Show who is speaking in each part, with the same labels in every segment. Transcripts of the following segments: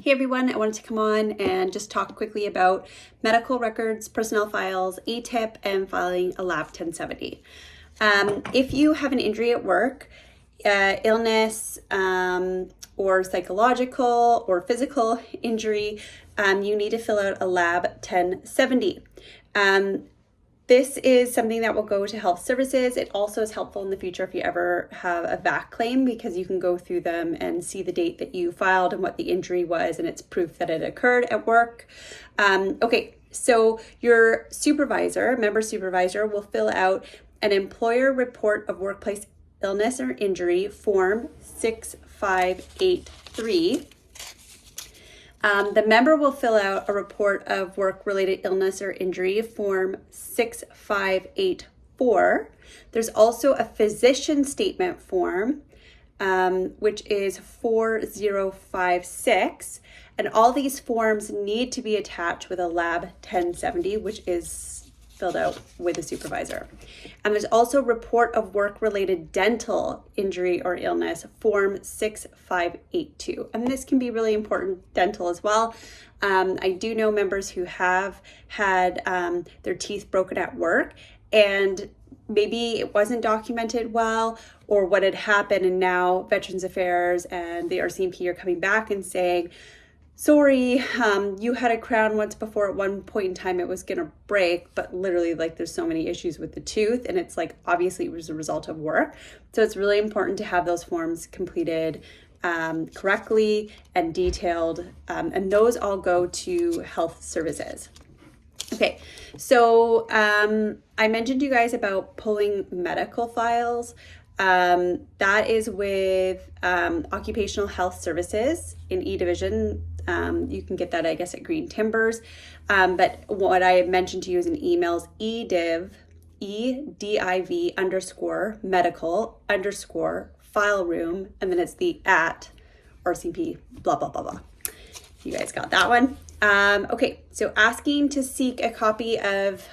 Speaker 1: Hey everyone, I wanted to come on and just talk quickly about medical records, personnel files, ATIP, and filing a Lab 1070. If you have an injury at work, illness, or psychological or physical injury, you need to fill out a Lab 1070. This is something that will go to health services. It also is helpful in the future if you ever have a VAC claim, because you can go through them and see the date that you filed and what the injury was, and it's proof that it occurred at work. Okay, so your supervisor, member supervisor, will fill out an employer report of workplace illness or injury, form 6583. The member will fill out a report of work-related illness or injury, form 6584. There's also a physician statement form, which is 4056. And all these forms need to be attached with a Lab 1070, which is filled out with a supervisor. And there's also report of work-related dental injury or illness, form 6582. And this can be really important, dental as well. I do know members who have had their teeth broken at work, and maybe it wasn't documented well, or what had happened, and now Veterans Affairs and the RCMP are coming back and saying, sorry, you had a crown once before. At one point in time it was gonna break, but literally, like, there's so many issues with the tooth, and it's like, obviously it was a result of work. So it's really important to have those forms completed correctly and detailed, and those all go to health services. Okay, so I mentioned to you guys about pulling medical files. That is with Occupational Health Services in E Division. You can get that, I guess, at Green Timbers. But what I mentioned to you is in emails, EDIV _ medical _ file room, and then it's the at RCMP, blah, blah, blah, blah. You guys got that one? Okay, so asking to seek a copy of,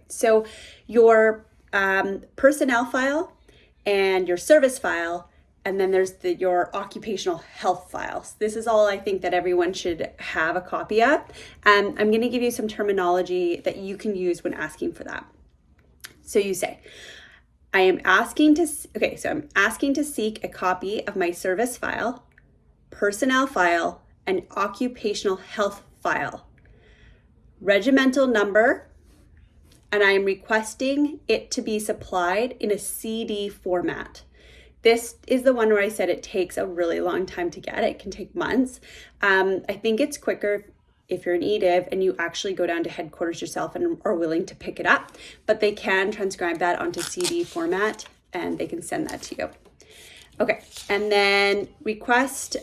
Speaker 1: so your personnel file and your service file, and then there's your occupational health files. This is all I think that everyone should have a copy of. And I'm gonna give you some terminology that you can use when asking for that. So you say, I'm asking to seek a copy of my service file, personnel file, and occupational health file, regimental number, and I am requesting it to be supplied in a CD format. This is the one where I said it takes a really long time to get. It can take months. I think it's quicker if you're an EDIV and you actually go down to headquarters yourself and are willing to pick it up, but they can transcribe that onto CD format and they can send that to you. Okay, and then request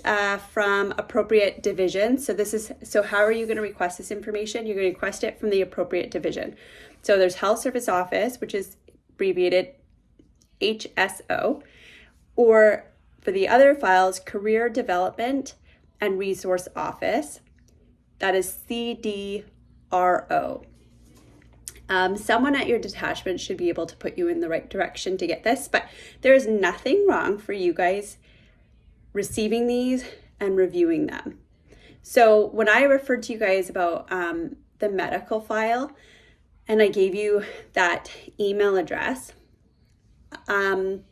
Speaker 1: from appropriate division. So how are you going to request this information? You're going to request it from the appropriate division. So there's Health Service Office, which is abbreviated HSO, or for the other files, Career Development and Resource Office, that is CDRO. Someone at your detachment should be able to put you in the right direction to get this, but there is nothing wrong for you guys receiving these and reviewing them. So when I referred to you guys about the medical file, and I gave you that email address, in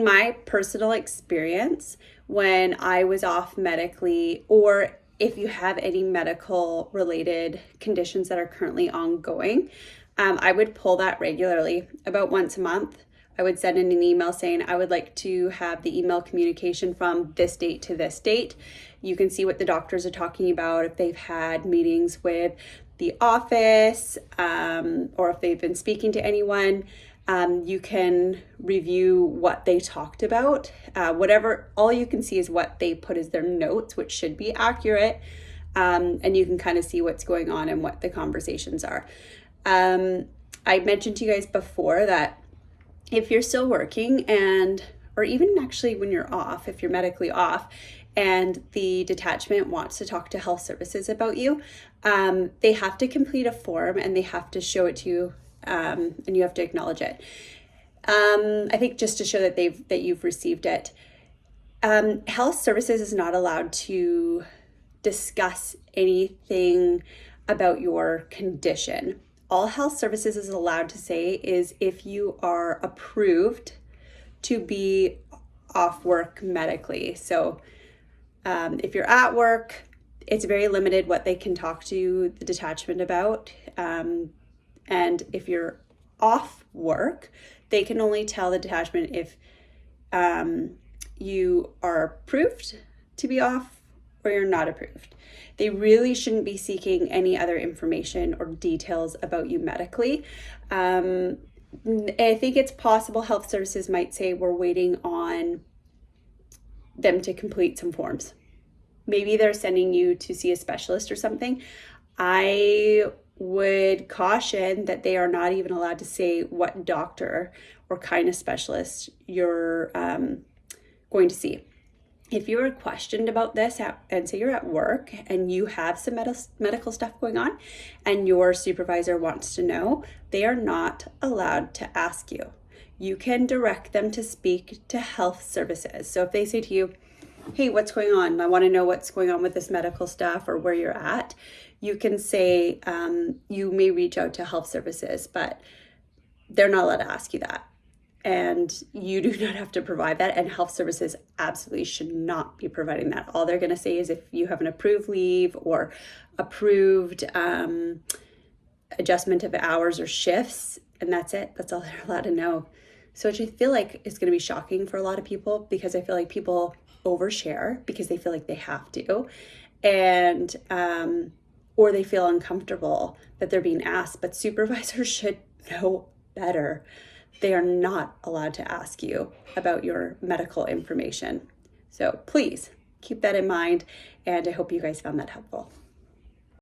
Speaker 1: my personal experience, when I was off medically, or if you have any medical related conditions that are currently ongoing, I would pull that regularly. About once a month, I would send in an email saying, I would like to have the email communication from this date to this date. You can see what the doctors are talking about, if they've had meetings with the office, or if they've been speaking to anyone. You can review what they talked about. All you can see is what they put as their notes, which should be accurate. And you can kind of see what's going on and what the conversations are. I mentioned to you guys before that if you're still working or even actually when you're off, if you're medically off and the detachment wants to talk to health services about you, they have to complete a form and they have to show it to you. And you have to acknowledge it. I think just to show that you've received it. Health services is not allowed to discuss anything about your condition. All health services is allowed to say is if you are approved to be off work medically. So if you're at work, it's very limited what they can talk to the detachment about. And if you're off work, they can only tell the detachment if you are approved to be off or you're not approved. They really shouldn't be seeking any other information or details about you medically. I think it's possible health services might say we're waiting on them to complete some forms. Maybe they're sending you to see a specialist or something. I would caution that they are not even allowed to say what doctor or kind of specialist you're going to see. If you are questioned about this and say you're at work and you have some medical stuff going on and your supervisor wants to know, they are not allowed to ask you. You can direct them to speak to health services. So if they say to you, hey, what's going on? I want to know what's going on with this medical stuff or where you're at. You can say you may reach out to health services, but they're not allowed to ask you that. And you do not have to provide that. And health services absolutely should not be providing that. All they're going to say is if you have an approved leave or approved adjustment of hours or shifts, and that's it. That's all they're allowed to know. So which I feel like is going to be shocking for a lot of people, because I feel like people overshare because they feel like they have to, and or they feel uncomfortable that they're being asked. But supervisors should know better. They are not allowed to ask you about your medical information. So please keep that in mind, and I hope you guys found that helpful.